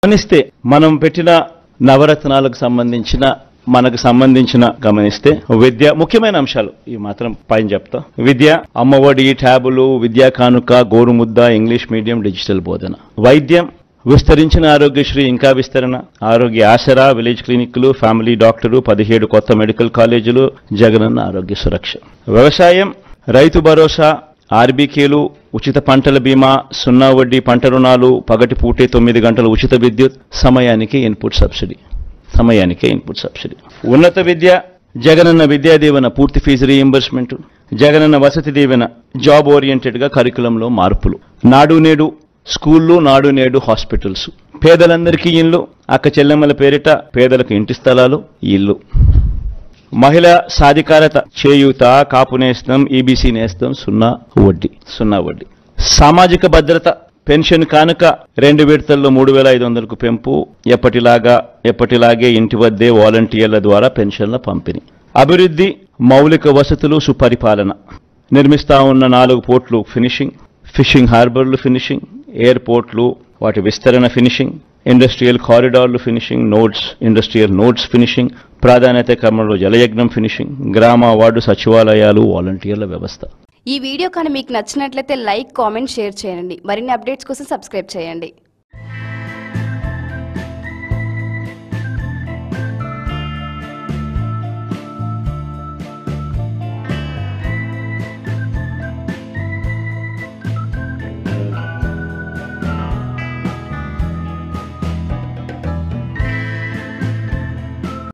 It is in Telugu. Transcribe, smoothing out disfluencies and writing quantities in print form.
గమనిస్తే మనం పెట్టిన నవరత్నాలకు సంబంధించిన గమనిస్తే విద్య ముఖ్యమైన అంశాలు ఈ మాత్రం పైన చెప్తా. విద్య, అమ్మఒడి, ట్యాబులు, విద్యా కానుక, గోరుముద్ద, ఇంగ్లీష్ మీడియం, డిజిటల్ బోధన. వైద్యం, విస్తరించిన ఆరోగ్యశ్రీ ఇంకా విస్తరణ, ఆరోగ్య ఆసరా, విలేజ్ క్లినిక్లు, ఫ్యామిలీ డాక్టరు, 17 కొత్త మెడికల్ కాలేజీలు, జగనన్న ఆరోగ్య సురక్ష. వ్యవసాయం, రైతు భరోసా, ఆర్బీకేలు, ఉచిత పంటల బీమా, 0 వడ్డీ పంట రుణాలు, పగటి పూటే 9 గంటల ఉచిత విద్యుత్, సమయానికి ఇన్పుట్ సబ్సిడీ. ఉన్నత విద్య, జగనన్న విద్యా దీవెన, పూర్తి fee reimbursement, Jagananna Vasathi Deevena, job oriented గా కరికులంలో మార్పులు, నాడు నేడు స్కూళ్లు, నాడు నేడు హాస్పిటల్స్, పేదలందరికీ ఇళ్లు, అక్క చెల్లెమ్మల పేరిట పేదలకు ఇంటి స్థలాలు, ఇల్లు. మహిళా సాధికారత, చేయూత, కాపు నేస్తం, ఈబీసీ నేస్తం, 0 వడ్డీ. సామాజిక భద్రత, పెన్షన్ కానుక 2 విడతల్లో 3,500కు పెంపు, ఎప్పటిలాగే ఇంటి వద్దే వాలంటీర్ల ద్వారా పెన్షన్ల పంపిణీ. అభివృద్ధి, మౌలిక వసతులు, సుపరిపాలన. నిర్మిస్తా ఉన్న 4 పోర్ట్లు ఫినిషింగ్, ఫిషింగ్ హార్బర్లు ఫినిషింగ్, ఎయిర్పోర్ట్లు వాటి విస్తరణ ఫినిషింగ్, ఇండస్ట్రియల్ కారిడార్లు ఫినిషింగ్, ఇండస్ట్రియల్ నోడ్స్ ఫినిషింగ్, ప్రాధాన్యత క్రమంలో జలయజ్ఞం ఫినిషింగ్, గ్రామ వార్డు సచివాలయాలు, వాలంటీర్ల వ్యవస్థ. ఈ వీడియో కానీ మీకు నచ్చినట్లయితే లైక్, కామెంట్, షేర్ చేయండి. మరిన్ని అప్డేట్స్ కోసం సబ్స్క్రైబ్ చేయండి.